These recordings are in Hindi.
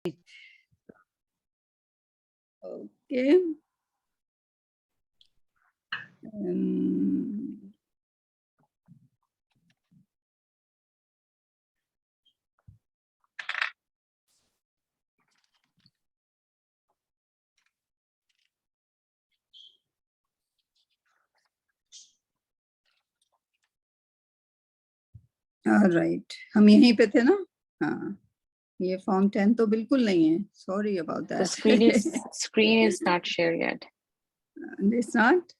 Okay. राइट, हम यहीं पे थे ना। हाँ, ये फॉर्म 10 तो बिल्कुल नहीं है. Sorry about that. The screen is not shared yet. It's not?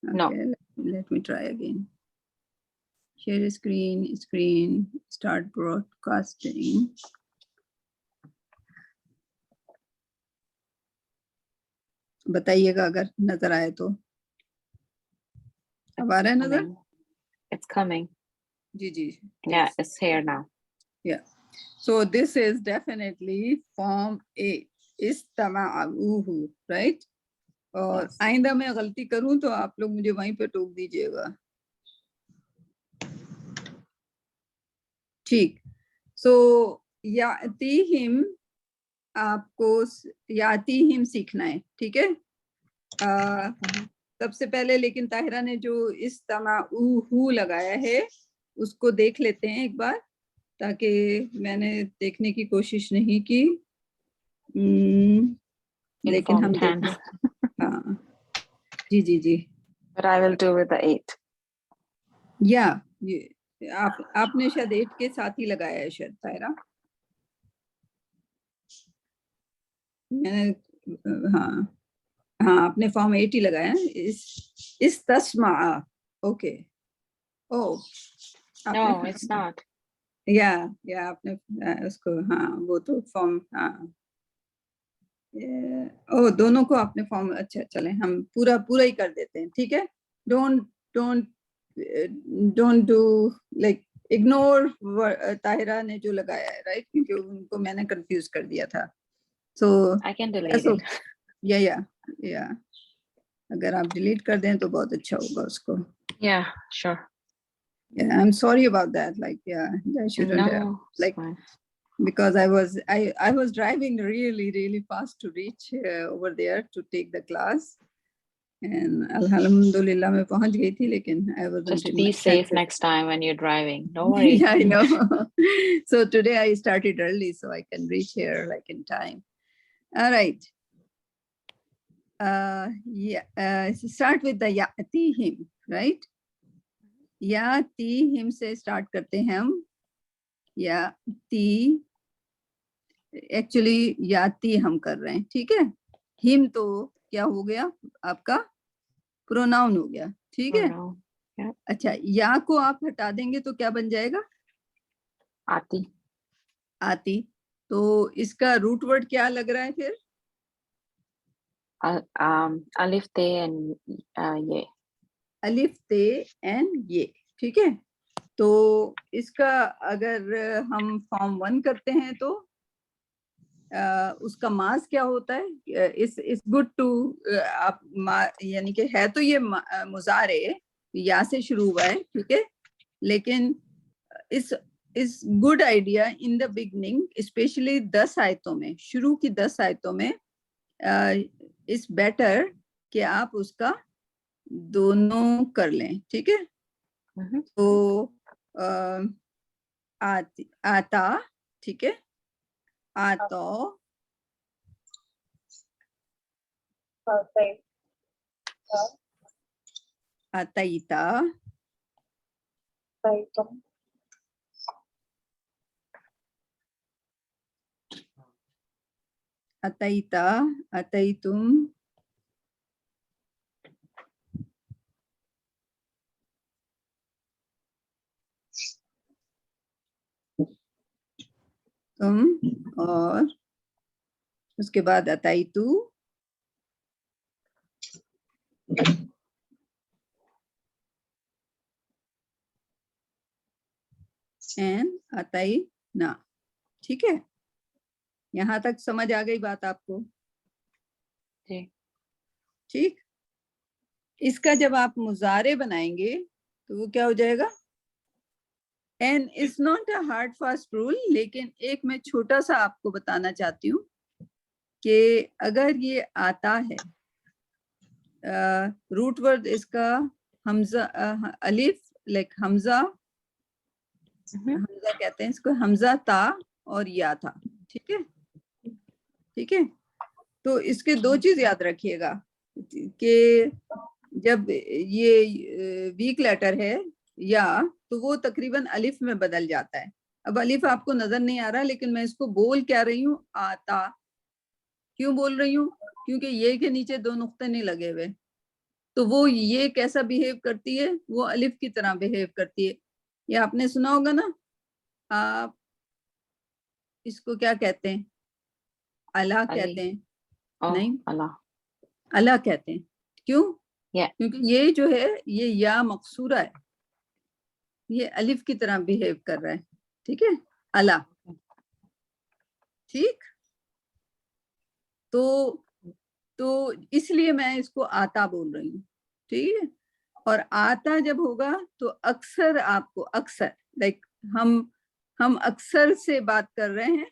No. Okay, let me try again. Share screen, start broadcasting. बताइएगा अगर नजर आए तो. अब आ रहा है नजर? It's coming. Ji ji. Yeah, it's here now. Yeah. So this is definitely form A. इस्तमाअहू, right? और आइंदा मैं गलती करूं तो आप लोग मुझे वहीं पे टोक दीजिएगा. ठीक. So यातीहिम, आपको यातीहिम सीखना है. ठीक है. सबसे पहले लेकिन ताहिरा ने जो इस्तमाअहू लगाया है उसको देख लेते हैं एक बार, ताकि मैंने देखने की कोशिश नहीं की. लेकिन हम देखें. हाँ जी जी जी. But I will do with the 8. या आपने शायद 8 के साथ ही लगाया है शायद ताहिरा. मैंने हाँ आपने फॉर्म 8 ही लगाया है. इस तस्मा. Okay. Oh No, it's not. या आपने उसको, हाँ वो तो फॉर्म, हाँ ओ दोनों को आपने फॉर्म. अच्छा चले हम पूरा ही कर देते हैं. ठीक है. Don't do like ignore Tahira ने जो लगाया है, राइट, क्योंकि उनको मैंने कंफ्यूज कर दिया था. सो I can delete it. या अगर आप डिलीट कर दें तो बहुत अच्छा होगा उसको. Yeah, sure. Yeah, I'm sorry about that. Like, yeah, I shouldn't have. Like, fine. Because I was driving really fast to reach over there to take the class, and alhamdulillah मैं पहुंच गई थी, लेकिन I wasn't. Just be safe next time when you're driving. Don't worry. Yeah, I know. So today I started early so I can reach here like in time. All right. Start with the ya'tihim, right? ya'tihim से start करते हैं हम. याती, एक्चुअली याती हम कर रहे हैं. ठीक है. हिम तो क्या हो गया आपका, प्रोनाउन हो गया. ठीक है. अच्छा, या को आप हटा देंगे तो क्या बन जाएगा? आती. तो इसका रूट वर्ड क्या लग रहा है फिर? अलिफ ते एंड ये. अलिफ ते एंड ये. ठीक है. तो इसका अगर हम फॉर्म 1 करते हैं तो उसका मास क्या होता है? इस गुड टू, आप यानी कि है तो ये मुजारे या से शुरू हुआ है. ठीक है. लेकिन इस good idea in the beginning, specially 10 आयतों में, शुरू की 10 आयतों में, इस बेटर कि आप उसका दोनों कर लें. ठीक है. तो आता. ठीक है. आतो, अतैता, अतैता, अतैतुम, तुम, और उसके बाद अतैतु, एंड अतैना. ठीक है. यहाँ तक समझ आ गई बात आपको? ठीक. इसका जब आप मुजारे बनाएंगे तो वो क्या हो जाएगा? And it's not a hard fast rule, लेकिन एक मैं छोटा सा आपको बताना चाहती हूँ कि अगर ये आता है रूट वर्ड इसका हमजा अलिफ, लाइक हमजा, हमजा कहते हैं इसको, हमजा ता और या था, ठीक है, ठीक है। तो इसके दो चीज याद रखिएगा कि जब ये वीक लेटर है या, तो वो तकरीबन अलिफ में बदल जाता है। अब अलिफ आपको नजर नहीं आ रहा, लेकिन मैं इसको बोल क्या रही हूँ, आता। क्यों बोल रही हूँ? क्योंकि ये के नीचे दो नुक्ते नहीं लगे हुए, तो वो ये कैसा बिहेव करती है, वो अलिफ की तरह बिहेव करती है। ये आपने सुना होगा ना, आप इसको क्या कहते हैं, अला कहते हैं, नहीं अला, अला कहते हैं। क्यों? Yeah. क्योंकि ये जो है ये या मकसूरा है, ये अलिफ की तरह बिहेव कर रहा है, ठीक है, अला, ठीक। तो इसलिए मैं इसको आता बोल रही हूँ, ठीक है। और आता जब होगा तो अक्सर आपको, अक्सर लाइक हम अक्सर से बात कर रहे हैं,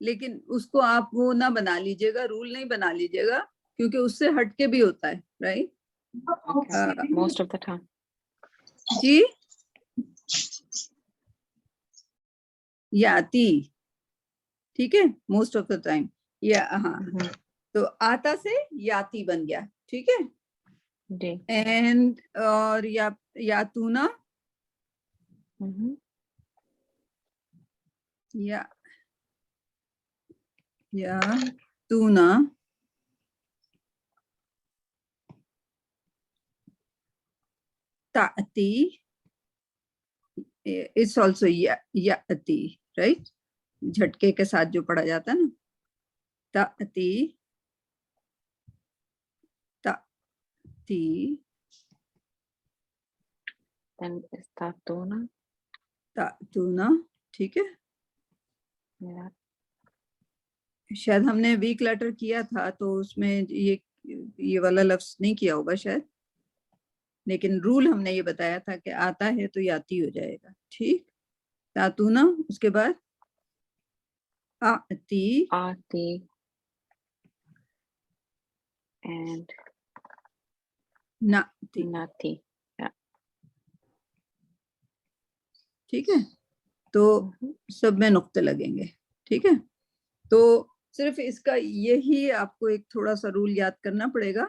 लेकिन उसको आप वो ना बना लीजिएगा, रूल नहीं बना लीजिएगा, क्योंकि उससे हटके भी होता है, right. Most of the time. जी, याती, ठीक है, मोस्ट ऑफ द टाइम, या हाँ, तो आता से याती बन गया, ठीक है। जी। एंड और या तूना, या तूना, ताती, इट्स ऑल्सो याती, राइट, झटके के साथ जो पढ़ा जाता है ना, ताती, ताती, Then is tatuna. तातूना, ठीक है। Yeah. शायद हमने वीक लेटर किया था तो उसमें ये वाला लफ्ज नहीं किया होगा शायद, लेकिन रूल हमने ये बताया था कि आता है तो याती हो जाएगा, ठीक। तातूना, उसके बाद आती, Aati. And नाती, nati. Yeah. ठीक है। तो सब में नुक्ते लगेंगे, ठीक है। तो सिर्फ इसका यही आपको एक थोड़ा सा रूल याद करना पड़ेगा,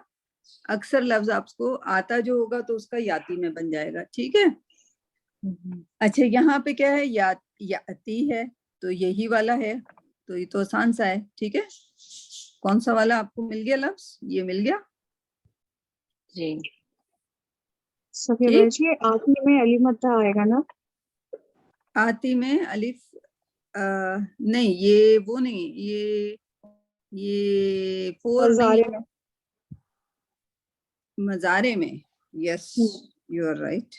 अक्सर लफ्ज आपको आता जो होगा तो उसका याती में बन जाएगा, ठीक है। अच्छा, यहाँ पे क्या है, याती है, तो यही वाला है, तो ये तो आसान सा है, ठीक है। कौन सा वाला आपको मिल गया लफ्ज, ये मिल गया जी। सफिया जी, आती में अली मद्दा आएगा ना? आती में अलिफ नहीं, ये वो नहीं, ये फोर नहीं, में, मजारे में, yes, you are right,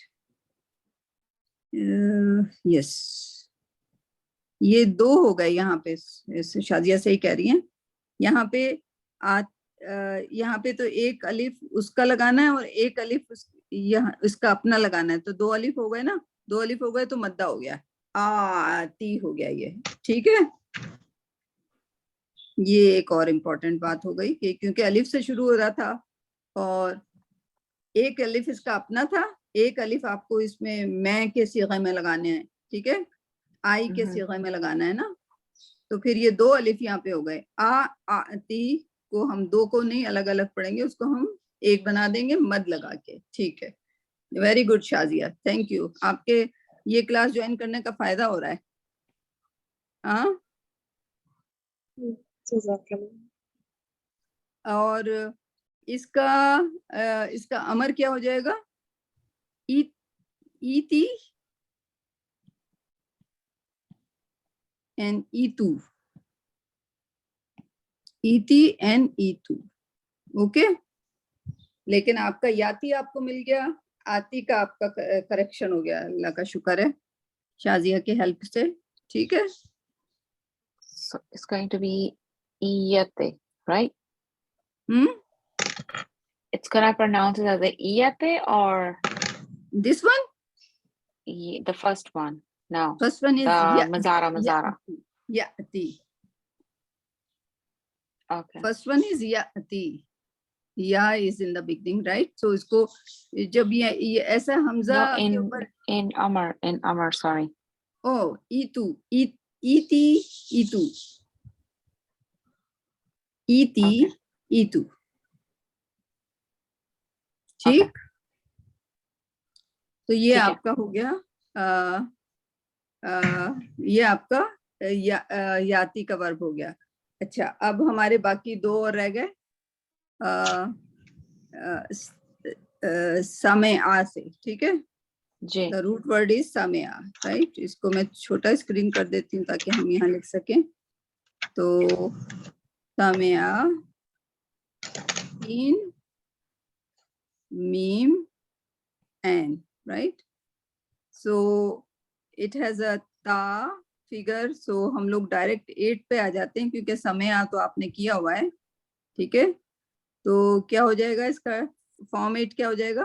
yes, ये दो हो गए यहाँ पे, शादिया सही कह रही हैं। यहाँ पे यहाँ पे तो एक अलिफ उसका लगाना है और एक अलिफ यहाँ इसका अपना लगाना है, तो दो अलिफ हो गए ना, दो अलिफ हो गए तो मद्दा हो गया, आती हो गया ये, ठीक है। ये एक और इम्पोर्टेंट बात हो गई कि क्योंकि अलिफ से शुरू हो रहा था और एक अलिफ इसका अपना था, एक अलिफ आपको इसमें मैं के सीगे में लगाने हैं, ठीक है, आई के सीगे में लगाना है ना, तो फिर ये दो अलिफ यहाँ पे हो गए। आती को हम दो को नहीं अलग अलग पढ़ेंगे, उसको हम एक बना देंगे मद लगा के, ठीक है। Very good Shazia, thank you, आपके ये क्लास ज्वाइन करने का फायदा हो रहा है। हाँ, और इसका अमर क्या हो जाएगा, ईती एंड ईतू, ईती एंड ईतू, ओके। लेकिन आपका याती आपको मिल गया, आती का आपका करेक्शन हो गया, अल्लाह का शुक्र है शाजिया की हेल्प से, ठीक है। So it's going to be iyate, right? It's gonna pronounce it as a iyate or this one, the first one. No. First one is The Mazara. ya'ti. Okay. First one is ya'ti. Ya is in the beginning, right? So इसको जब ये ऐसा हमजा No, के ऊपर in Amar, sorry. Oh, itu, iti, itu. Iti, Okay. itu. ठीक? तो ये ठीक है। आपका हो गया ये आपका याति का वर्ब हो गया। अच्छा, अब हमारे बाकी दो और रह गए समय आ से, ठीक है? जी। The root word is samya, right? इसको मैं छोटा स्क्रीन कर देती हूँ ताकि हम यहाँ लिख सकें। तो samya, in, meme, and, right? So it has a ta figure. So हम लोग डायरेक्ट 8 पे आ जाते हैं क्योंकि समय तो आपने किया हुआ है, ठीक है? तो क्या हो जाएगा इसका फॉर्म 8 क्या हो जाएगा?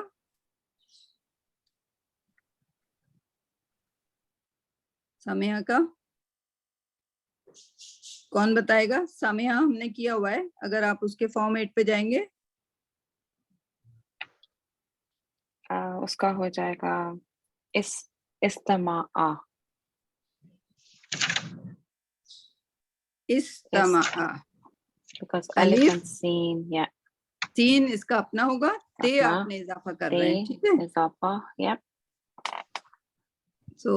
समय का कौन बताएगा? समय हमने किया हुआ है, अगर आप उसके फॉर्म 8 पे जाएंगे उसका हो जाएगा इस्तमा। Because elephant seen, yeah. तीन इसका अपना होगा, ते अपना, आपने इजाफा कर रहे हैं, ठीक है? इजाफा, yep. So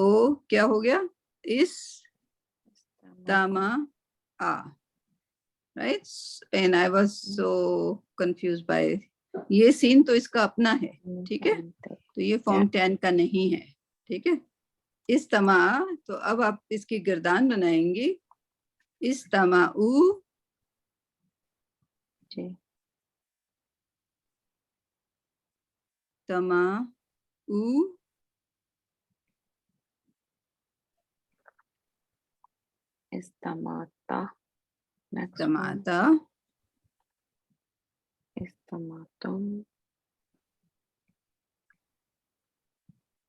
क्या हो गया? Tama right? And I was so confused by ये सीन तो इसका अपना है, ठीक है? तो ये फॉर्म 10 का नहीं है, ठीक है? इस तमा, तो अब आप इसकी गिरदान बनाएंगी। इस तमा उ तमा उ Istamata. Next तमाता one. Istamatum.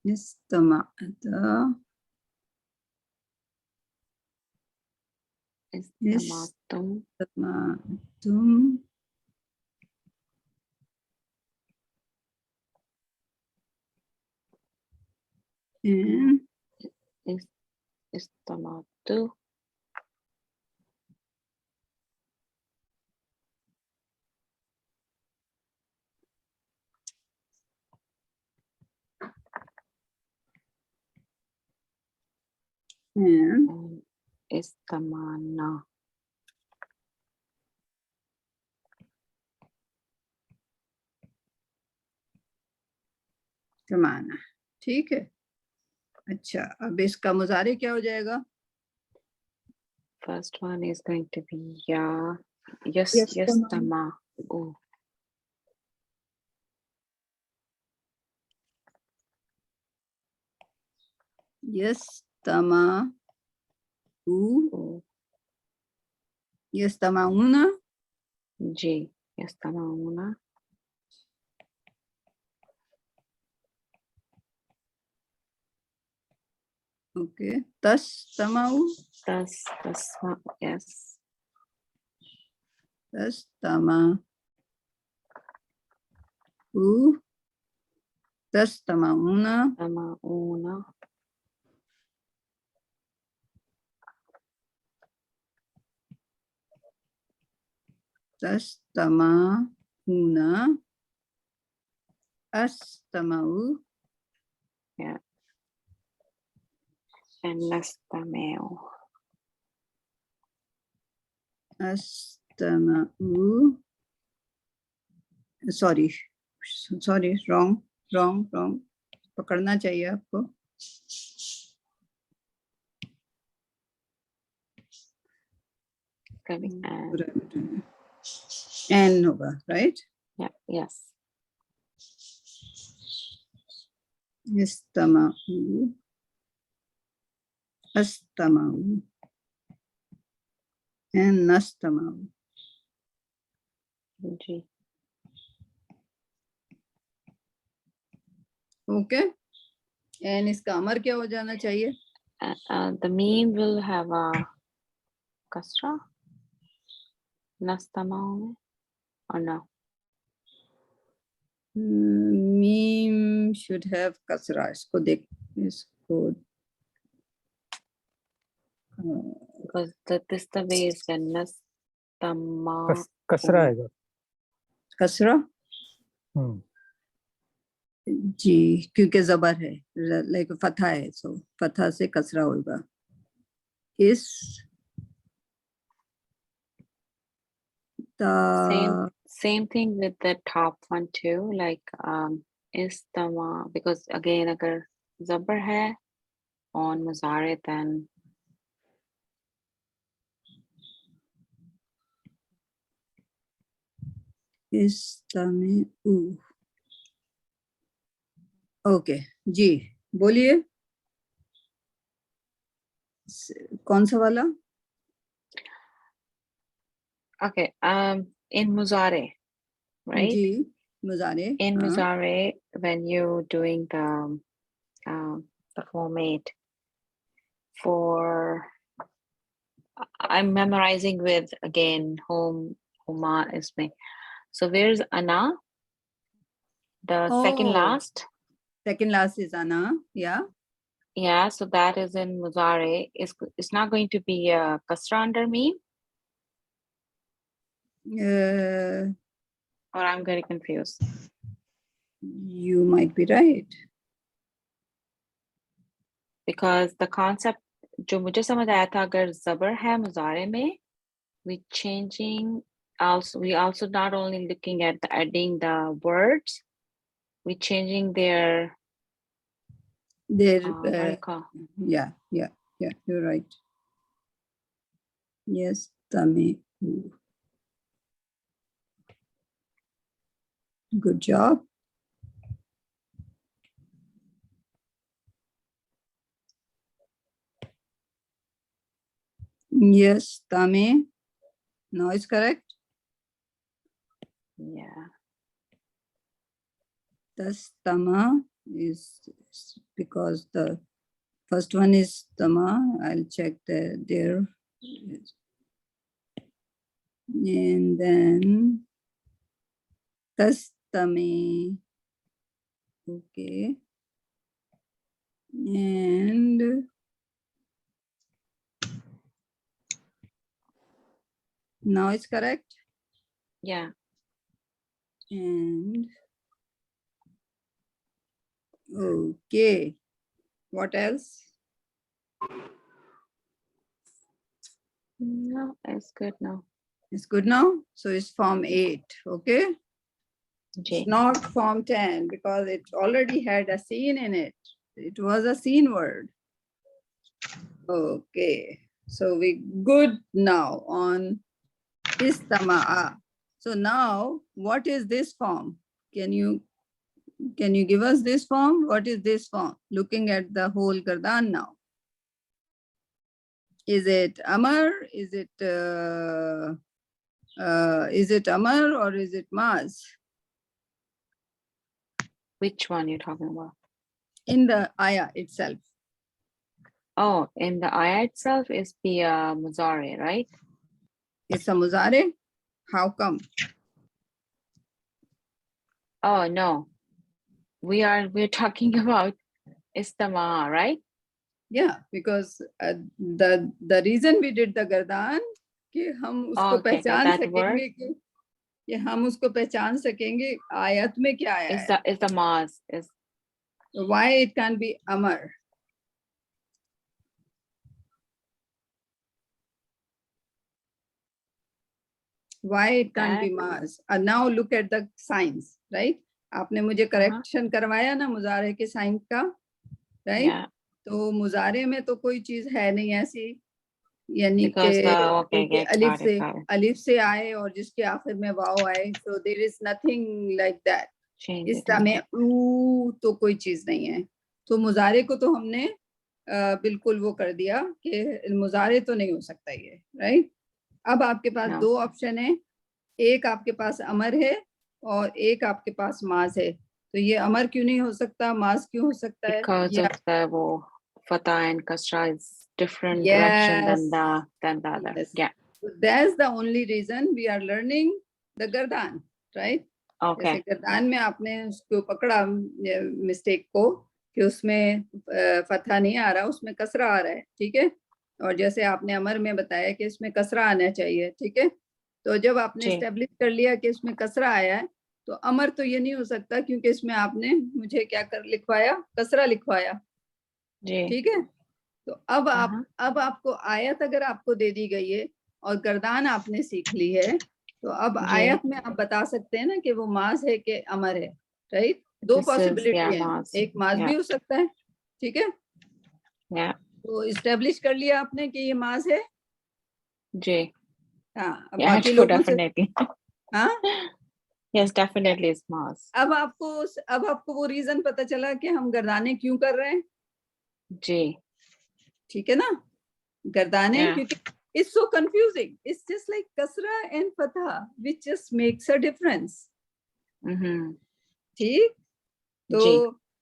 इस्तमाता Istamatum. इस्तमातुम and Istamatu. and Istamana. तमाना, ठीक है? अच्छा, अब इसका मुजारे क्या हो जाएगा? First one is going to be ya. Yastama. Oh. Yastama u Yastamauna Ji. Yastamauna. Okay. Tastamau. Tasma. Yes. Tastama. Tastamauna. Tamauna. Tastamauna. Astamau. Yeah. And nastameo. Astamau. Sorry, wrong. पकड़ना चाहिए आपको. N होगा, right? Yeah. Yes. Istamau. Astamau. And nastamau. Ji. Okay, and इसका अमर क्या हो जाना चाहिए? The meme will have a kasra, nastama or no? Meme should have kasra. इसको देख, इसको Because this the way is nastama. कसरा आएगा। कसरा जी, क्योंकि जबर है, लाइक फथा है, सो फथा से कसरा होगा। इस Same thing with the top one too, like istama, because again agar zabar hai on muzare, then इस्तमे ओके जी, बोलिए कौन सा वाला? okay, in muzare, right? जी, मुजारे, In हाँ, muzare, when you doing the format for, I'm memorizing with again huma isme. So where's ana? The second Oh. last. second last is ana, yeah. Yeah, so that is in muzare. It's not going to be a kasra under me, or I'm very confused. You might be right. Because the concept जो मुझे समझ आया था, अगर जबर है मुजारे में, we also not only looking at the adding the words, we changing their what do you call? Yeah, you're right. Yes, tame. Good job. Yes, tame. No, it's correct. Yeah. Tama is because the first one is tama. I'll check there. And then tame. Okay. And now it's correct. Yeah. And okay, what else? No, it's good now. It's good now. So it's form 8. Okay. J. It's not form 10 because it already had a scene in it. It was a scene word. Okay. So we good now on istama'a. So now what is this form? Can you give us this form? What is this form? Looking at the whole Gardan now. Is it Amar? Is it Amar or is it Maz? Which one you're talking about? In the ayah itself. Oh, in the ayah itself is the muzare, right? It's a muzare. How come? Oh no, we're talking about istama, right? Yeah, because the reason we did the Gardan कि हम उसको Okay, पहचान that word सकेंगे कि हम उसको पहचान सकेंगे आयत में क्या आया है. is the maz is Why it can be Amar? Why it can't be Maz? And now look at the signs, right? आपने मुझे correction करवाया ना मुजारे के sign का, right? Yeah. तो मुजारे में तो कोई चीज है नहीं ऐसी, यानी Because कि अलिफ से आए और जिसके आखिर में वाव आए, so there is nothing like that. इस समय तो कोई चीज नहीं है. तो मुजारे को तो हमने बिल्कुल वो कर दिया कि मुजारे तो नहीं हो सकता ये, राइट? अब आपके पास दो ऑप्शन है, एक आपके पास अमर है और एक आपके पास माज है. तो ये अमर क्यों नहीं हो सकता, माज क्यों हो सकता है? Because of the वो fatha and kasra is different direction Yes, than the other. yes. Yeah. That's the only reason we are learning the गर्दान, right? Okay. जैसे गर्दान में आपने उसको पकड़ा मिस्टेक को कि उसमें फतहा नहीं आ रहा, उसमें कसरा आ रहा है, ठीक है। और जैसे आपने अमर में बताया कि इसमें कसरा आना चाहिए, ठीक है। तो जब आपने जी। एस्टेब्लिश कर लिया कि इसमें कसरा आया है, तो अमर तो ये नहीं हो सकता क्योंकि इसमें आपने मुझे क्या कर लिखवाया, कसरा लिखवाया, जी। ठीक है। तो अब हाँ। अब आपको आयत अगर आपको दे दी गई है और गर्दान आपने सीख ली है, तो अब जी। आयत में आप बता सकते हैं ना कि वो माज है कि अमर है, राइट। दो This is, पॉसिबिलिटी yeah, है, mass. एक माज भी Yeah. हो सकता है, ठीक है। Yeah. तो इस्टेब्लिश कर लिया आपने कि ये माज है। जी। हाँ, अब Yeah, बाकी true, लोगों से definitely. हाँ, Yes, definitely is mass. अब आपको वो रीजन पता चला कि हम गर्दाने क्यों कर रहे हैं, जी। ठीक है ना। गर्दाने Yeah. क्योंकि it's so confusing, it's just like kasra and fatha which just makes a difference, ठीक। तो जी।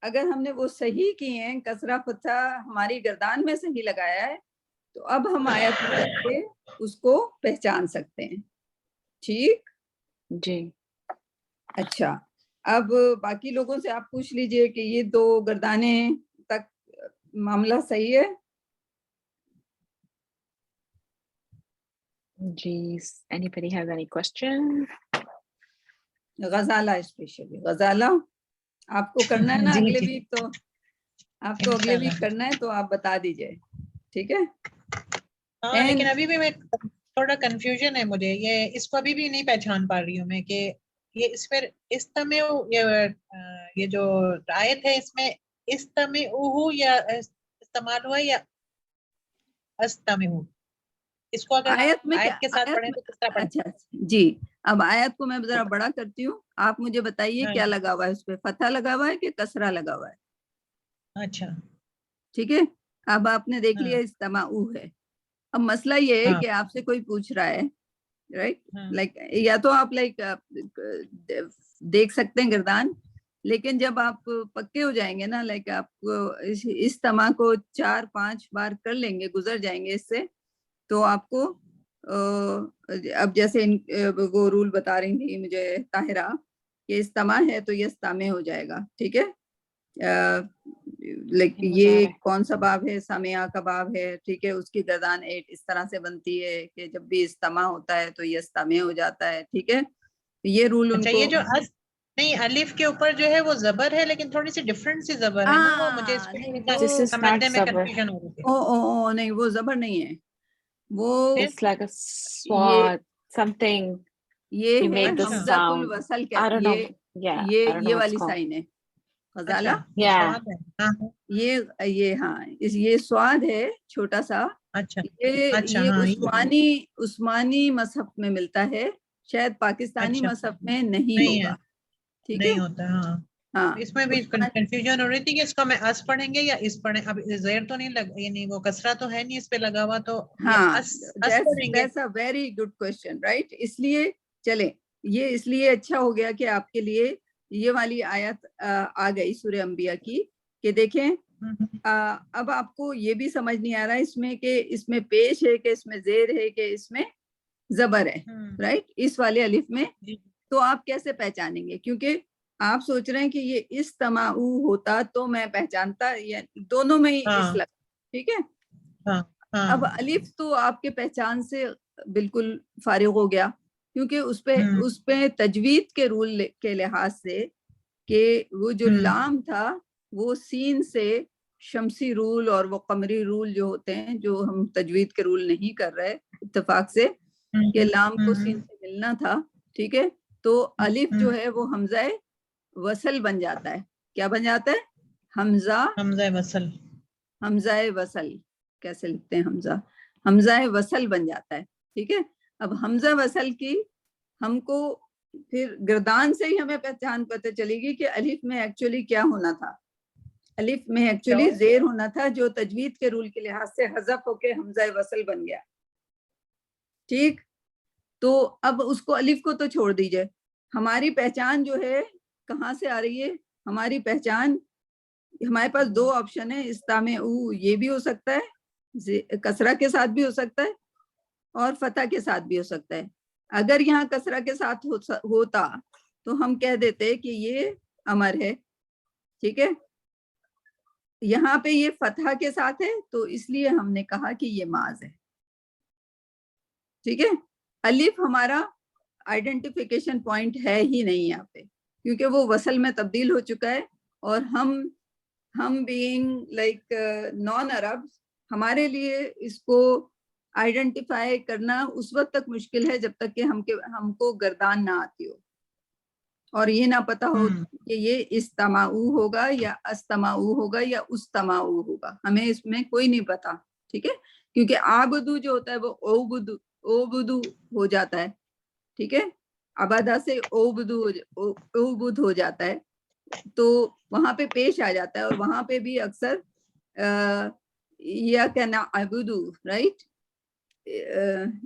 अगर हमने वो सही किए हैं, कसरा फतहा हमारी गर्दान में सही लगाया है, तो अब हम आयत में जाके उसको पहचान सकते हैं, ठीक। जी। अच्छा, अब बाकी लोगों से आप पूछ लीजिए कि ये दो गर्दाने तक मामला सही है। जी, anybody has any question? Ghazala specially, Ghazala आपको करना है ना जी, अगले जी। वीक, तो आपको अगले वीक करना है तो आप बता दीजिए, ठीक है। हाँ, लेकिन अभी भी मैं थोड़ा कंफ्यूजन है मुझे, ये इसको अभी भी नहीं पहचान पा रही हूँ मैं कि ये इस पर ये जो आयत है इसमें इस्तमिउहु या इस्तेमाल हुआ या अस्तमिउ, इसको अगर आयत में आयत क्या, के साथ पढ़े तो किस तरह पढ़े? अच्छा जी, अब आयत को मैं जरा बड़ा करती हूँ, आप मुझे बताइए हाँ। क्या लगा हुआ है उस पे, फतहा लगा हुआ है कि कसरा लगा हुआ है, अच्छा। ठीक है। अब आपने देख हाँ। लिया इस्तेमाउ है। अब मसला ये है हाँ। कि आपसे कोई पूछ रहा है, राइट, हाँ। लाइक या तो आप देख सकते हैं गर्दान, लेकिन जब आप पक्के हो जाएंगे ना, लाइक आप इस तमा को 4-5 बार कर लेंगे, गुजर जाएंगे इससे, तो आपको अब जैसे वो रूल बता रही थी मुझे ताहिरा कि इस्तेमा है तो ये इस्तामे हो जाएगा, ठीक है। लाइक ये कौन सा बाब है, सामिया का बाब है, ठीक है। उसकी गर्दान 8 इस तरह से बनती है कि जब भी इस्तेमा होता है तो ये इस्तामे हो जाता है, ठीक है। ये रूल अच्छा, उनको ये जो नहीं अलिफ के ऊपर जो है वो जबर है, लेकिन थोड़ी सी डिफरेंट सी जबर है ना, वो मुझे इसको समझने में कंफ्यूजन हो रही है। ओ नहीं, वो जबर नहीं है, वो It's like a swat, something. ये You है make the हमज़तुल sound. वसल के, I don't know. Yeah, I don't know ये what's वाली called. साइन है गजाला। Yeah. ये हाँ, ये स्वाद है छोटा सा। अच्छा। ये अच्छा, ये हाँ, उस्मानी मसहफ में मिलता है, शायद पाकिस्तानी अच्छा। मसहफ में नहीं नहीं होगा, है, ठीक नहीं है। होता। हाँ, हाँ, इसमें भी कंफ्यूजन हो रही थी कि इसको मैं अस पढ़ेंगे या इस पढ़े। अब ज़ेर तो नहीं लग, ये नहीं, वो कसरा तो है नहीं इस पे लगा हुआ, तो ये हाँ, अस पढ़ेंगे। that's a very good question, right? इसलिए चले, ये इसलिए अच्छा हो गया कि आपके लिए ये वाली आयत आ गई सूरह अंबिया की, कि देखें अब आपको ये भी समझ नहीं आ रहा इसमें कि इसमें पेश है कि इसमें जेर है कि इसमें जबर है, राइट, इस वाले अलिफ में। तो आप कैसे पहचानेंगे, क्योंकि आप सोच रहे हैं कि ये इस तमाऊ होता तो मैं पहचानता, या दोनों में ही इस लग, ठीक है। अब अलिफ तो आपके पहचान से बिल्कुल फारिग हो गया, क्योंकि उस पे तजवीद के रूल के लिहाज से कि वो जो लाम था वो सीन से शमसी रूल और वो कमरी रूल जो होते हैं, जो हम तजवीद के रूल नहीं कर रहे इत्तेफाक से, कि लाम को सीन से मिलना था, ठीक है। तो अलिफ जो है वो हमजा वसल बन जाता है। क्या बन जाता है? हमजा वसल कैसे लिखते हैं? हमजा वसल बन जाता है, ठीक है। अब हमजा वसल की हमको फिर गर्दान से ही हमें पहचान पता चलेगी कि अलिफ में एक्चुअली क्या होना था। अलिफ में एक्चुअली जेर होना था, जो तजवीद के रूल के लिहाज से हज़फ होके हमजा वसल बन गया, ठीक। तो अब उसको अलिफ को तो छोड़ दीजिए, हमारी पहचान जो है कहाँ से आ रही है? हमारी पहचान हमारे पास दो ऑप्शन है, इस्तामे ऊ ये भी हो सकता है, कसरा के साथ भी हो सकता है और फतह के साथ भी हो सकता है। अगर यहाँ कसरा के साथ होता तो हम कह देते कि ये अमर है, ठीक है। यहाँ पे ये फतह के साथ है तो इसलिए हमने कहा कि ये माज है, ठीक है। अलिफ हमारा आइडेंटिफिकेशन पॉइंट है ही नहीं यहाँ पे, क्योंकि वो वसल में तब्दील हो चुका है। और हम बीइंग लाइक नॉन अरब, हमारे लिए इसको आइडेंटिफाई करना उस वक्त तक मुश्किल है जब तक कि हमको गर्दान ना आती हो और ये ना पता हो कि ये इस्तमाऊ होगा या अस्तमाऊ होगा या उस्तमाऊ होगा, हमें इसमें कोई नहीं पता, ठीक है। क्योंकि आबुदू जो होता है वो ओबुदू हो जाता है, ठीक है। अबादा से ओबुद हो जाता है, तो वहां पे पेश आ जाता है। और वहां पे भी अक्सर या कहना अबुदू, राइट,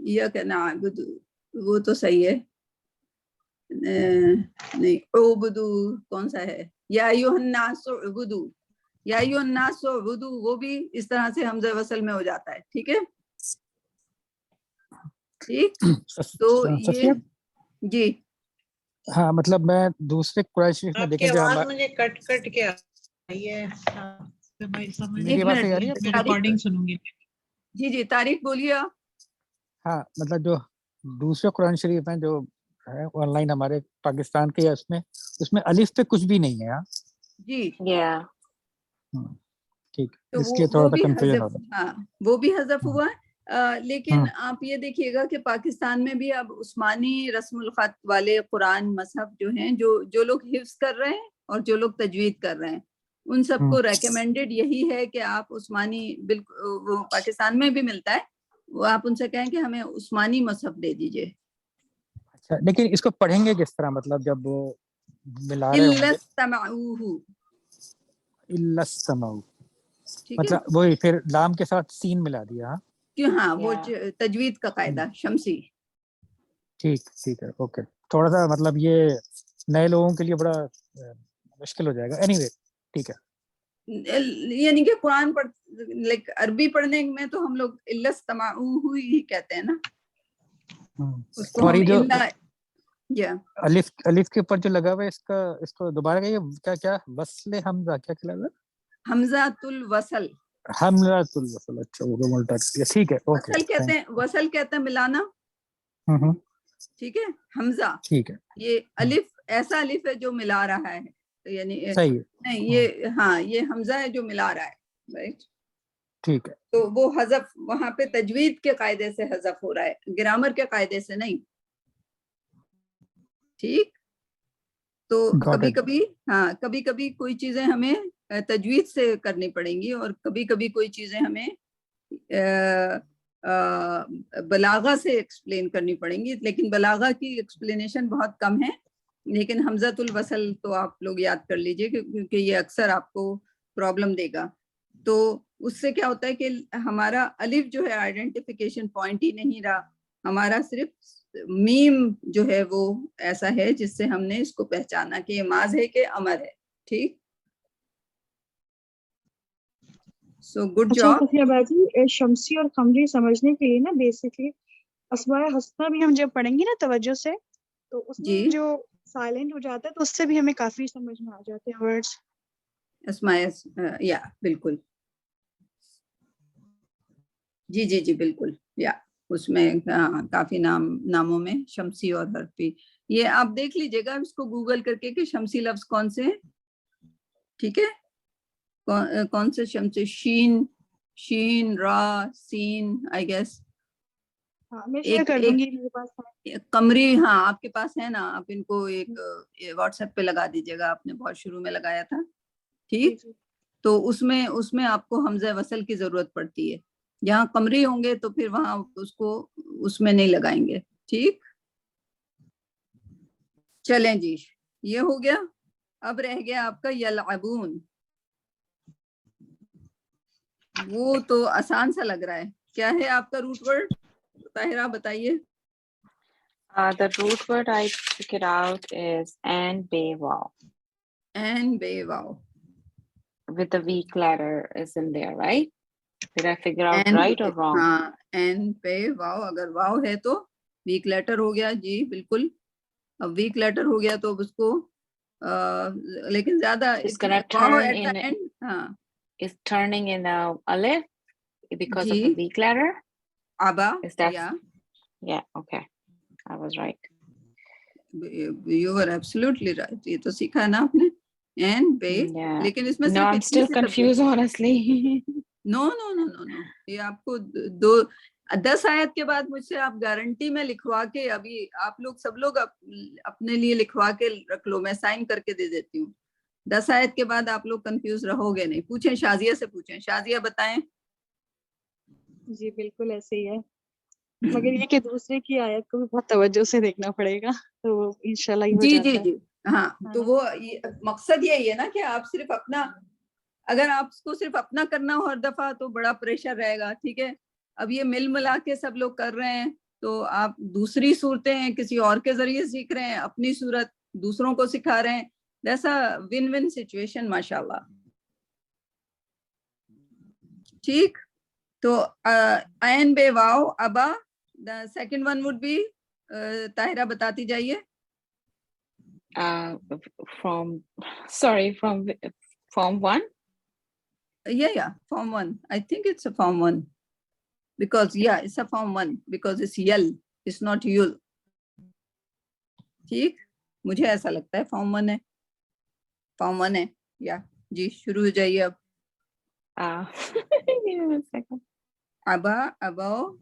या कहना अबुदू, वो तो सही है, नहीं ओबुदू कौन सा है, या अय्युहन्नासु उबुदू, या अय्युहन्नासु उबुदू, वो भी इस तरह से हमज़ा वसल में हो जाता है, ठीक है। ठीक, तो ये जी हाँ, मतलब मैं दूसरे कुरान शरीफ में आपकी देखें जो आवाज मुझे कट कट के आई है। हाँ, समझ मेरी आवाज सही आ रही है? मैं रिकॉर्डिंग सुनूंगी। जी तारीख बोलिए आप। हाँ, मतलब जो दूसरे कुरान शरीफ हैं जो है ऑनलाइन हमारे पाकिस्तान के, या उसमें अलिफ पे कुछ भी नहीं है। हाँ जी Yeah. ठीक, तो इसलिए वो थोड़ा सा भी कंफ्यूजन हज़फ, हो रहा हाँ वो भी हज़फ हुआ है। लेकिन हम्म। आप ये देखिएगा कि पाकिस्तान में भी अब उस्मानी रस्मुल खत वाले कुरान मसहफ जो हैं, जो लोग हिफ्स कर रहे हैं और जो लोग तजवीद कर रहे हैं, उन सबको रेकमेंडेड यही है कि आप उस्मानी, बिल्कुल वो पाकिस्तान में भी मिलता है, वो आप उनसे कहें कि हमें उस्मानी मसहफ दे दीजिए। अच्छा, लेकिन इसको पढ़ेंगे किस तरह, मतलब जब वो मिला रहे होंगे? इल्लस्तमाऊहु, इल्लस्तमाऊ, ठीक है, मतलब वही फिर लाम के साथ सीन मिला दिया। हाँ क्यों, हाँ वो Yeah. तजवीद का कायदा शमसी। ठीक ठीक है, ओके। थोड़ा सा मतलब ये नए लोगों के लिए बड़ा मुश्किल हो जाएगा, एनीवे ठीक है। यानी कि कुरान पढ़, लाइक अरबी पढ़ने में तो हम लोग इल्लस्तमाऊ ही कहते हैं ना, उसको और हम ये जो इल्ला, या अलिफ के ऊपर जो लगा हुआ है, इसको दोबारा कहिए, क्या क्या वस्ले हमजा क्या कहलाता है? हमजातुल वसल, हमजातुल वसल, अच्छा वो उल्टा कर दिया, ठीक है, ओके वसल कहते हैं मिलाना, हम्म, ठीक है। हमजा, ठीक है, ये अलिफ ऐसा अलिफ है जो मिला रहा है, यानी सही है, नहीं ये, हाँ ये हमजा है जो मिला रहा है, राइट। ठीक है, तो वो हज़फ वहां पे तजवीद के कायदे से हज़फ हो रहा है, ग्रामर के कायदे से नहीं, ठीक। तो गॉट कभी इट। कभी, हाँ कभी कभी कोई चीजें हमें तजवीद से करनी पड़ेंगी और कभी कभी कोई चीजें हमें बलागा से एक्सप्लेन करनी पड़ेंगी, लेकिन बलागा की एक्सप्लेनेशन बहुत कम है। लेकिन हमजातुल वसल तो आप लोग याद कर लीजिए क्योंकि ये अक्सर आपको प्रॉब्लम देगा। तो उससे क्या होता है कि हमारा अलिफ जो है आइडेंटिफिकेशन पॉइंट ही नहीं रहा, हमारा सिर्फ मीम जो है वो ऐसा है जिससे हमने इसको पहचाना कि ये माज है कि अमर है, ठीक। सो गुड अच्छा जॉब। सफिया बाजी, शमसी और कमरी समझने के लिए ना बेसिकली अस्माए हस्ना भी हम जब पढ़ेंगे ना तवज्जो से, तो उसमें जी जो साइलेंट हो जाता है तो उससे भी हमें काफी समझ में आ जाते हैं वर्ड्स। अस्माए, या बिल्कुल, जी जी जी बिल्कुल, या उसमें काफी नामों में शमसी और हरफी, ये आप देख लीजिएगा इसको गूगल करके कि शमसी लफ्ज कौन से हैं, ठीक है। कौन से शमसी, शीन रा सीन, आई गेस। हाँ मैं शेयर कर दूंगी, मेरे पास है। कमरी, हाँ आपके पास है ना, आप इनको एक व्हाट्सएप पे लगा दीजिएगा, आपने बहुत शुरू में लगाया था, ठीक। जी। तो उसमें आपको हमजा वसल की जरूरत पड़ती है, जहाँ कमरी होंगे तो फिर वहां उसको उसमें नहीं लगाएंगे, ठीक। चलें जी, ये हो गया। अब रह गया आपका यलअबून, वो तो आसान सा लग रहा है, क्या है आपका रूट वर्ड, ताहिरा बताइए। The root word I took it out is an bewaw. An बेवाओ, with the weak letter is in there, right? Did I figure out एन right or wrong? हाँ, एन पे वाव, अगर वाव है तो वीक लेटर हो गया जी, बिल्कुल। अब वीक लेटर हो गया तो अब उसको लेकिन ज्यादा It's gonna वाव turn at the in, and, हाँ is turning in a alif because of the जी, weak letter. आबा, Is that? या Yeah, okay, I was right. You are absolutely right, ये तो सीखा है ना आपने, एन पे। Yeah. लेकिन इसमें No, सिर्फ I'm इतनी still सी तब्दीली, confused, honestly. No no no no no, ये आपको दो 10 आयत के बाद मुझसे आप गारंटी में लिखवा के, अभी आप लोग सब लोग अपने लिए लिखवा के रख लो, मैं साइन करके दे देती हूँ। 10 आयत के बाद आप लोग कंफ्यूज रहोगे नहीं। पूछें, शाजिया से पूछें, शाजिया बताएं। जी बिल्कुल ऐसे ही है, मगर ये कि दूसरे की आयत को भी बहुत तवज्जो से देखना पड़ेगा, तो इंशाल्लाह ये हो जी जाता जी है। जी, हाँ, तो वो मकसद यही है ना कि आप सिर्फ अपना, अगर आपको सिर्फ अपना करना हो हर दफा तो बड़ा प्रेशर रहेगा, ठीक है। अब ये मिल मिला के सब लोग कर रहे हैं, तो आप दूसरी सूरतें किसी और के जरिए सीख रहे हैं, अपनी सूरत दूसरों को सिखा रहे हैं, ऐसा विन विन सिचुएशन माशाल्लाह। ठीक, तो आयन बे वाव अबा, the second one would be, Tahira बताती जाइए। From form 1. Yeah, form 1. I think it's a form 1 because it's a form 1 because it's yell, it's not yul. ठीक, मुझे ऐसा लगता है फॉर्म 1 है, फॉर्म 1 है। या जी, शुरू हो जाइए अब। Give me 1 second. अबा, अबो,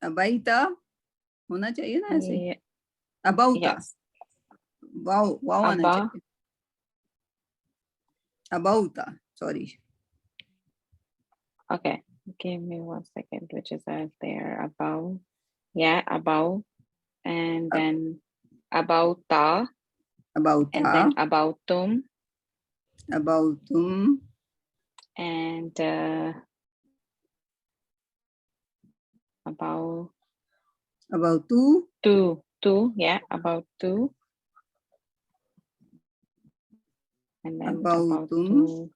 अबाइता होना चाहिए ना ऐसे, Yeah, अबाउता, yes. वाव वाव आना Abba. चाहिए, अबाउता, sorry. Okay, give me 1 second, which is there. About. Yeah, about. And then abauta. अबाउता, And then abautum. अबाउतुम, And about अबाउतु, two. Yeah, about two. And then अबाउतुम,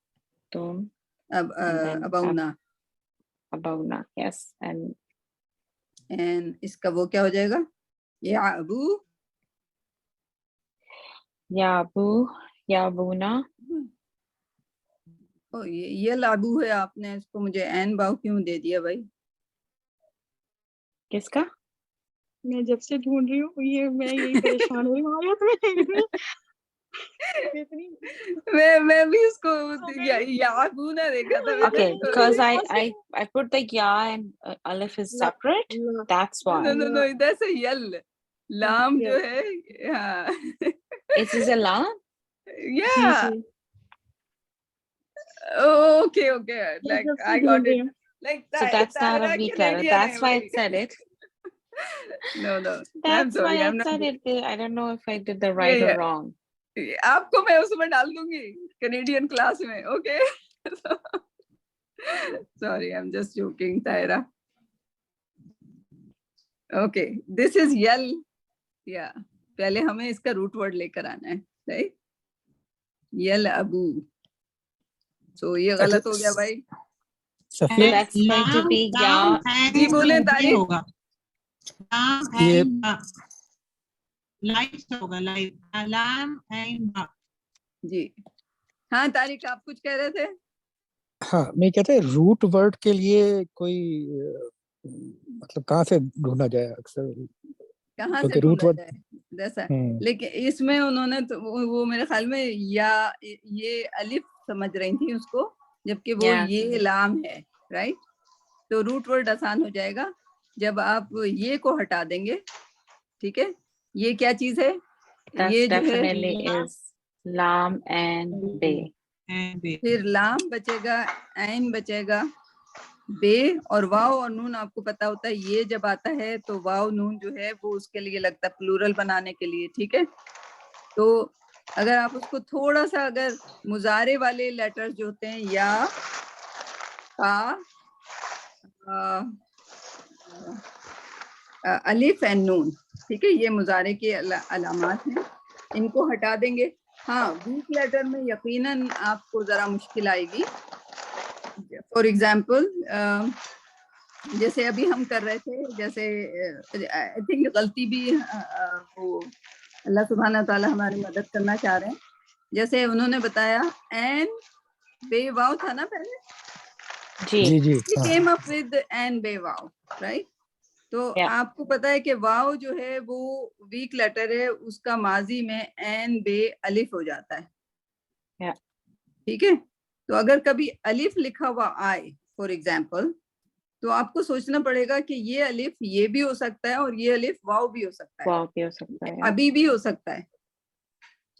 tum. And then अबाउना, abauna. Yes. And and इसका वो क्या हो जाएगा, या अबू, yabu, yabuna. ओ ये लाबू है, आपने इसको मुझे एन बाव क्यों दे दिया भाई? किसका? मैं जब से ढूंढ रही हूँ ये, मैं यही परेशान हो रही हूँ आयत में। मैं भी उसको याबू ना देखा था मैंने, Okay, तो because I put the ya and alif is separate. That's no why. no that's a यल, लाम जो है, हाँ Is this a lam? yeah, okay like I got it, like So that's not a Tahira weak letter. Canadian That's है why भाई। it said it. no I'm That's sorry, why I I'm not, said it. I don't know if I did the right or wrong. आपको मैं उसमें डाल दूंगी कैनेडियन क्लास में, okay sorry, I am just joking Taira. Okay, this is यल, या पहले हमें इसका रूट वर्ड लेकर आना है, राइट, यल अबू, सो ये गलत हो गया भाई। So that's going to be ya. जी बोले तारीफ, होगा, लाम ये एंड बा, लाइफ से होगा, लाइफ, लाम एंड बा। जी हाँ तारिक, आप कुछ कह रहे थे? हाँ, मैं कहते हैं रूट वर्ड के लिए कोई मतलब कहाँ से ढूंढा जाए अक्सर, कहाँ से क्योंकि रूट ढूंढा वर्ड जाए जैसा, लेकिन इसमें उन्होंने तो वो मेरे ख्याल में या ये अलिफ समझ रही थी उसको, जबकि वो Yeah. ये लाम है, राइट। तो रूट वर्ड आसान हो जाएगा जब आप ये को हटा देंगे, ठीक है। ये क्या चीज है? That's ये जो है definitely is lam and be. फिर लाम बचेगा, ऐन बचेगा, बे और वाव और नून। आपको पता होता है ये जब आता है तो वाव नून जो है वो उसके लिए लगता है प्लूरल बनाने के लिए, ठीक है। तो अगर आप उसको थोड़ा सा, अगर मुजारे वाले लेटर्स जो होते हैं या का, अलिफ एंड नून, ठीक है, ये मुजारे के अलामात हैं, इनको हटा देंगे हाँ, वीक लेटर में यकीनन आपको जरा मुश्किल आएगी। फॉर एग्जाम्पल जैसे अभी हम कर रहे थे, जैसे आई थिंक गलती भी वो अल्लाह सुब्हाना ताला हमारी मदद करना चाह रहे हैं। जैसे उन्होंने बताया एन बे वाव था ना पहले, जी जी जी he हाँ came up with एन बे वाव, राइट? तो Yeah. आपको पता है कि वाव जो है वो वीक लेटर है, उसका माजी में एन बे अलिफ हो जाता है। Yeah. ठीक है, तो अगर कभी अलिफ लिखा हुआ आए फॉर एग्जाम्पल, तो आपको सोचना पड़ेगा कि ये अलिफ ये भी हो सकता है और ये अलिफ वाव भी हो सकता है, वाव भी हो सकता है। अभी भी हो सकता है।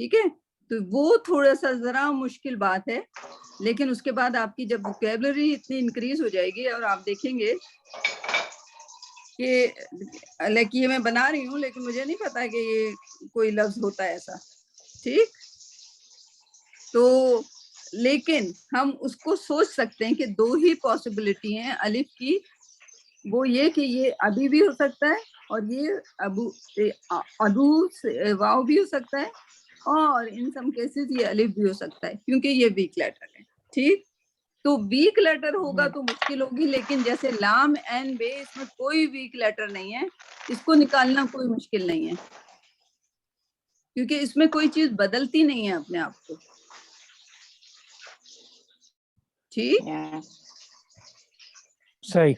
ठीक है, तो वो थोड़ा सा जरा मुश्किल बात है, लेकिन उसके बाद आपकी जब वोकेबलरी इतनी इंक्रीज हो जाएगी और आप देखेंगे कि लाइक ये मैं बना रही हूँ लेकिन मुझे नहीं पता कि ये कोई लफ्ज होता है ऐसा। ठीक, तो लेकिन हम उसको सोच सकते हैं कि दो ही पॉसिबिलिटी हैं अलिफ की, वो ये कि ये अभी भी हो सकता है और ये अबू से वाव भी हो सकता है, और इन सम केसेस ये अलिफ भी हो सकता है क्योंकि ये वीक लेटर है। ठीक, तो वीक लेटर होगा तो मुश्किल होगी, लेकिन जैसे लाम एन बे, इसमें कोई वीक लेटर नहीं है, इसको निकालना कोई मुश्किल नहीं है क्योंकि इसमें कोई चीज बदलती नहीं है अपने आप को। ठीक, Yeah. सही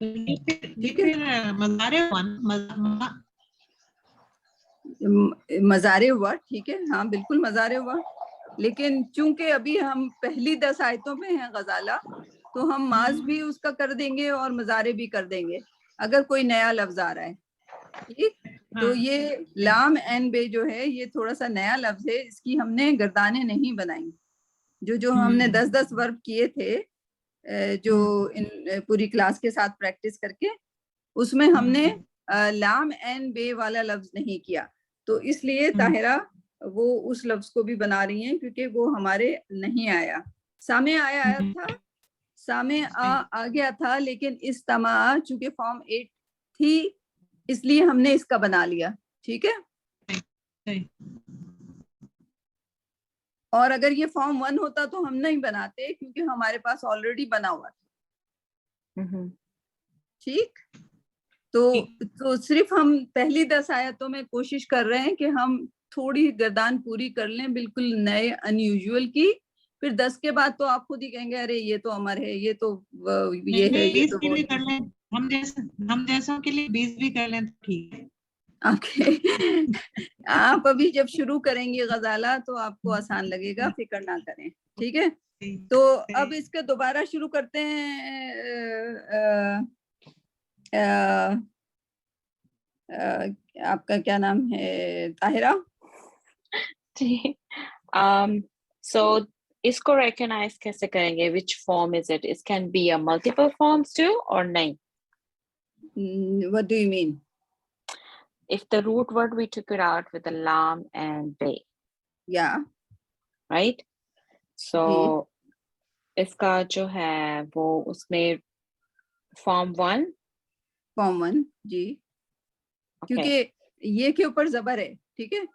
ये ठीक है। फिर मज़ारे हुआ मज़ारे हुआ, ठीक है, हाँ बिल्कुल मज़ारे हुआ, लेकिन चूंकि अभी हम पहली 10 आयतों में हैं गजाला, तो हम माज भी उसका कर देंगे और मज़ारे भी कर देंगे अगर कोई नया लफ्ज आ रहा है। ठीक, तो हाँ। ये लाम एन बे जो है ये थोड़ा सा नया लफ्ज है, इसकी हमने गर्दानें नहीं बनाई। जो हमने 10-10 वर्ब किए थे जो इन पूरी क्लास के साथ प्रैक्टिस करके, उसमें हमने लाम एन बे वाला लफ्ज नहीं किया, तो इसलिए ताहिरा वो उस लफ्ज को भी बना रही हैं क्योंकि वो हमारे नहीं आया। सामे आया था, सामे आ गया था, लेकिन इस तमा चूंकि फॉर्म 8 थी इसलिए हमने इसका बना लिया। ठीक है, सही। और अगर ये फॉर्म 1 होता तो हम नहीं बनाते क्योंकि हमारे पास ऑलरेडी बना हुआ था। Mhm. ठीक, तो सिर्फ हम पहली 10 आयतों में कोशिश कर रहे हैं कि हम थोड़ी गर्दान पूरी कर लें बिल्कुल नए अनयूजुअल की, फिर 10 के बाद तो आप खुद ही कहेंगे अरे ये तो अमर है, ये तो ये है, ये 20 तो की वो भी है। कर लें, हम जैसों के लिए 20 भी कर लें तो ठीक है। ओके आप अभी जब शुरू करेंगे गजाला तो आपको आसान लगेगा, फिक्र ना करें। ठीक है, तो अब इसका दोबारा शुरू करते हैं। आपका क्या नाम है ताहिरा? जी so इसको recognize कैसे करेंगे? Which form is it? It can be a multiple forms too or नहीं? What do you mean? If the root word we took it out with the lam and bay, Yeah, right? So जी, इसका जो है वो उसमें form 1, कॉमन जी, okay, क्योंकि ये के ऊपर जबर है। ठीक है,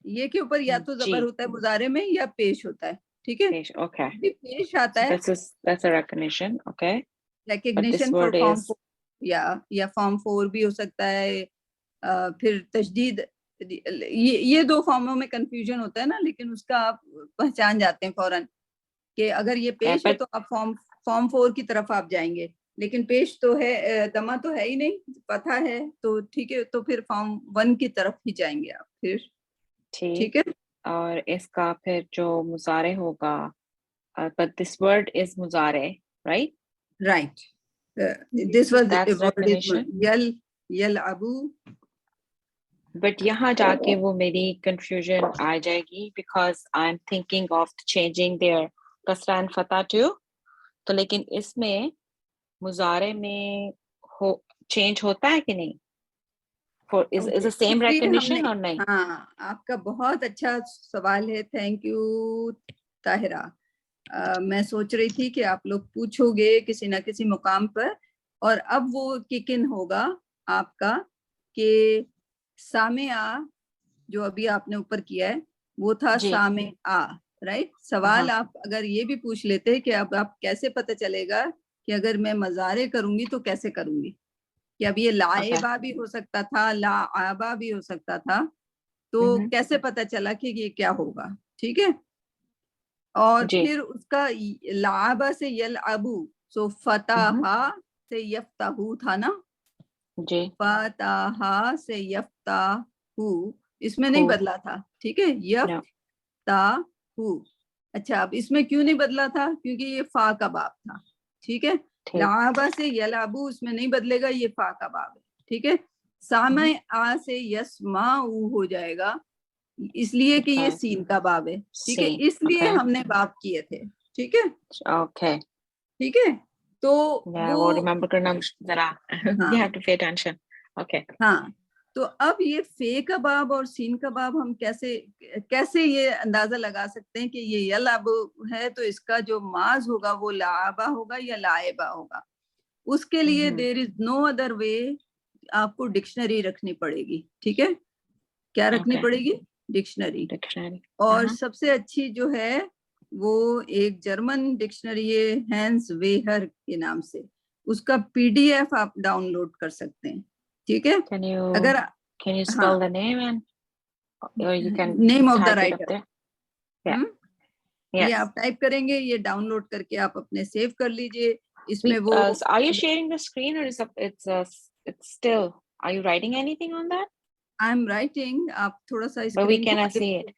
ये के ऊपर या तो जबर जी, होता है मुजारे में या पेश होता है। ठीक है, पेश, okay. भी पेश आता So है that's a recognition, okay. But this recognition for word form is 4 या फॉर्म 4 भी हो सकता है। फिर तशदीद, ये दो फॉर्मों में कंफ्यूजन होता है ना, लेकिन उसका आप पहचान जाते हैं फौरन कि अगर ये पेश है but तो आप फॉर्म 4 की तरफ आप जाएंगे, लेकिन पेश तो है, दमा तो है ही नहीं, पता है, तो ठीक है, तो फिर फॉर्म 1 की तरफ ही जाएंगे आप फिर। ठीक, ठीक है, और इसका फिर जो मुजारे होगा, but this word is मुजारे, right? Right, this was That's word is recognition. L Abu. But यहाँ जाके वो मेरी confusion आ जाएगी because I'm thinking of changing their kasra and fatha too. तो लेकिन इसमें मुजारे में हो change होता है कि नहीं? Is the same इसलिए recognition हमने, और नहीं? हाँ आपका बहुत अच्छा सवाल है, थैंक यू ताहिरा। मैं सोच रही थी कि आप लोग पूछोगे किसी ना किसी मुकाम पर, और अब वो किक इन होगा आपका कि सामिया जो अभी आपने ऊपर किया है, वो था जी। सामे आ, राइट। सवाल हाँ। आप अगर ये भी पूछ लेते कि अब आप कैसे पता चलेगा कि अगर मैं मजारे करूंगी तो कैसे करूंगी, कि अब ये लाएबा भी हो सकता था, लाआबा भी हो सकता था, तो हम्म, कैसे पता चला कि ये क्या होगा, ठीक है। और जी। फिर उसका लाबा से यल अबू, सो फताहा से यफ्ताहू था ना, जी। फताहा से यफ्ताहू, इसमें नहीं हु। बदला था, ठीक है, No. यफ्ताहू। अच्छा, अब इसमें क्यों नहीं बदला था, क्योंकि ये फा का बाब था, ठीक है। ठीक। लाबा से यलाबू उसमें नहीं बदलेगा, ये फा का बाब है, ठीक है। सामे आ से यस्माऊ हो जाएगा, इसलिए कि ये Okay. सीन का बाब है, ठीक है, See. इसलिए Okay. हमने बाब किए थे, ठीक है, Okay. ठीक है। तो Yeah, वो वो remember करना जरा. हाँ You have to pay attention. Okay. हाँ, तो अब ये फे का बाब और सीन का बाब हम कैसे कैसे ये अंदाजा लगा सकते हैं कि ये यलब है तो इसका जो माज होगा वो लाबा होगा या लाएबा होगा। उसके लिए there is no other way, आपको डिक्शनरी रखनी पड़ेगी, ठीक है। क्या रखनी Okay. पड़ेगी, डिक्शनरी। Dictionary. और सबसे अच्छी जो है वो एक जर्मन डिक्शनरी है, हैंस वेहर के नाम से, उसका पीडीएफ आप डाउनलोड कर सकते हैं, ठीक है। Can you अगर can you हाँ, spell the name and or you can name of the type it up writer, there? Yeah. ये Yes. आप टाइप करेंगे, ये डाउनलोड करके आप अपने सेव कर लीजिए। इसमें We, वो are you sharing the screen or is it's still? Are you writing anything on that? I am writing, आप थोड़ा सा But we स्क्रीन को cannot see it.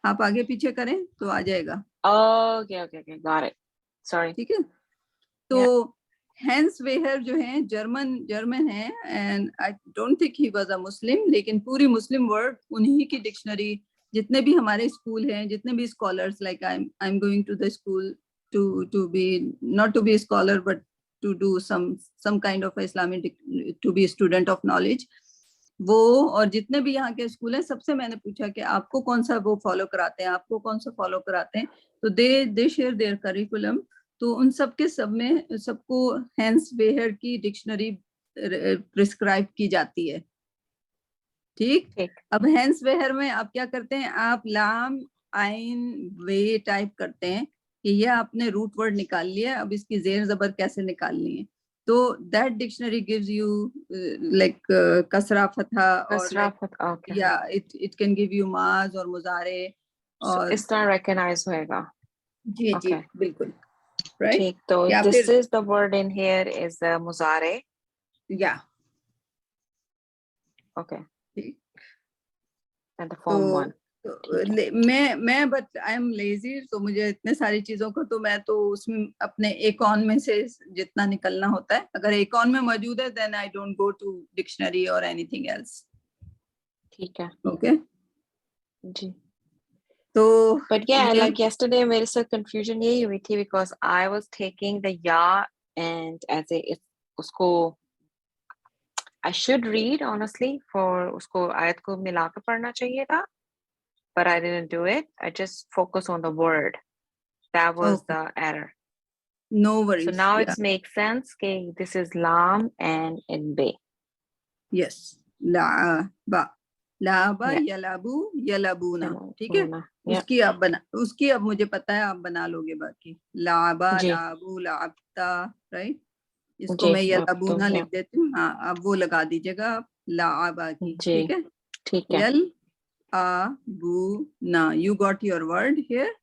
आप आगे पीछे करें तो आ जाएगा, Okay, okay, okay. Got it. Sorry. ठीक है। तो हैंस वेहर जो है जर्मन है, and I don't think he was a Muslim, लेकिन पूरी मुस्लिम वर्ड उन्हीं की डिक्शनरी, जितने भी हमारे स्कूल हैं, जितने भी scholars, like I am going to the school to be not to be scholar but to do some kind of Islamic, to be student of knowledge, वो और जितने भी यहाँ के स्कूल हैं, सबसे मैंने पूछा कि आपको कौन सा वो फॉलो कराते हैं, आपको कौन सा फॉलो कराते हैं, तो दे शेयर देयर करिकुलम। तो उन सब के सब में सबको हैंस वेहर की डिक्शनरी प्रिस्क्राइब की जाती है, ठीक। ठीक। अब हैंस वेहर में आप क्या करते हैं, आप लाम आइन वे टाइप करते हैं कि ये आपने रूट वर्ड निकाल लिया, अब इसकी जेर जबर कैसे निकालनी है, तो that dictionary gives you like कसरा फतहा और लाइक, Okay. या इट कैन गिव यू माज और मुजारे, So और इस तरह recognize होएगा. जी जी Okay. बिल्कुल, राइट। ठीक, तो या this फिर is the word in here is muzare. या Okay. ठीक। And the form one. ठीक है. मैं बट आई एम लेजी, तो मुझे इतने सारी चीजों को तो मैं तो उसमें अपने एकॉन में से जितना निकलना होता है, अगर एकॉन में मौजूद है then I don't go to dictionary और एनीथिंग एल्स, ठीक है. ओके। जी. तो But yeah, ये like yesterday मेरे से confusion यही हुई थी because I was taking the ya and as a उसको I should read honestly for उसको आयत को मिला के पढ़ना चाहिए था, but I didn't do it. I just focus on the word. That was okay, the error. no So worries, now yeah, it makes sense. Okay, this is lam and in be. yes, लाबा, लाबा Yeah. यलाबू यलाबूना, ठीक है। Yeah. उसकी अब मुझे पता है, आप बना लोगे बाकी, लाबा जी. लाबू लाबता, राइट। इसको जी. मैं अब तो यलाबूना लिख yeah. देती हूँ, हाँ अब वो लगा दीजिएगा आप लाबा की, जी. ठीक है। ठीक है. यल आ बू ना, you got your word here,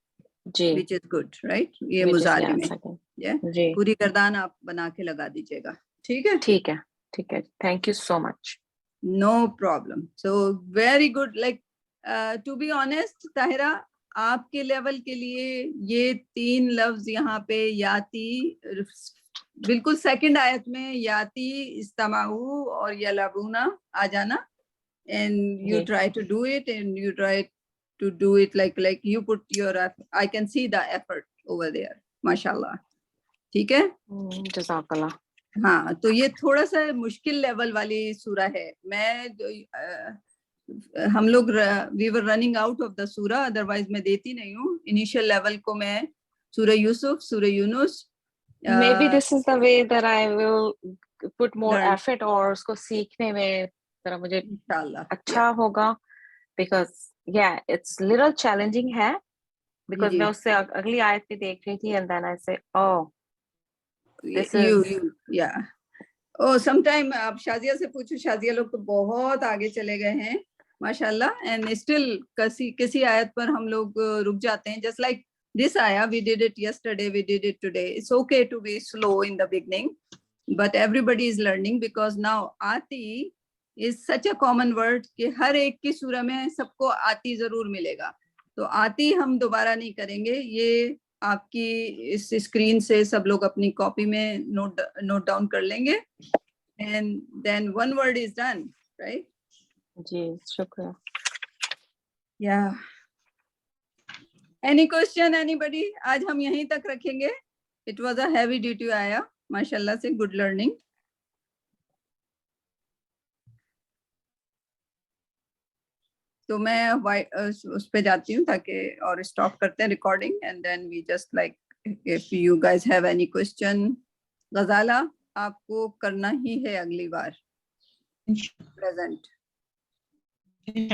जी. Which is good, right. ये Which is मुजारे yeah, में second. ये जी. पूरी गर्दान आप बना के लगा दीजिएगा, ठीक है। ठीक है. ठीक है. Thank you so much. No problem, so very good. Like to be honest Tahira, आपके लेवल के लिए ये 3 लफ्ज यहाँ पे याती, बिल्कुल सेकंड आयत में याती, इस्तमाऊ और यलाबूना आ जाना, and you ji. try to do it and you try to do it like you put your I can see the effort over there, mashallah, ठीक है। जज़ाकल्लाह. हाँ, तो ये थोड़ा सा मुश्किल लेवल वाली सूरा है। हम लोग we were running out of the सूरा, अदरवाइज मैं देती नहीं हूँ। इनिशियल लेवल को मैं सूरा यूसुफ, सूरा Yunus, Maybe this is the way that I will put more learn effort और उसको सीखने में जरा मुझे इंशाल्लाह, अच्छा होगा because yeah, it's little challenging है because जी। मैं उससे अगली आयत भी देख रही थी and then I say, oh, this you is yeah oh sometime आप शाजिया से पूछो, शाजिया लोग तो बहुत आगे चले गए हैं माशाल्लाह, and still किसी आयत पर हम लोग रुक जाते हैं, just like this ayah, we did it yesterday, we did it today. It's okay to be slow in the beginning, but everybody is learning because now आती is such a common word कि हर एक की सूरह में सबको आती जरूर मिलेगा, तो आती हम दोबारा नहीं करेंगे। ये आपकी इस स्क्रीन से सब लोग अपनी कॉपी में नोट डाउन कर लेंगे, and then one word is done, right? जी, शुक्रिया। Yeah. Any question, anybody? आज हम यहीं तक रखेंगे। It was a heavy duty आया, माशाल्लाह से good learning. तो मैं उस पे जाती हूँ ताकि और स्टॉप करते हैं recording, and then we just like if you guys have any question. Ghazala आपको करना ही है अगली बार प्रेजेंट।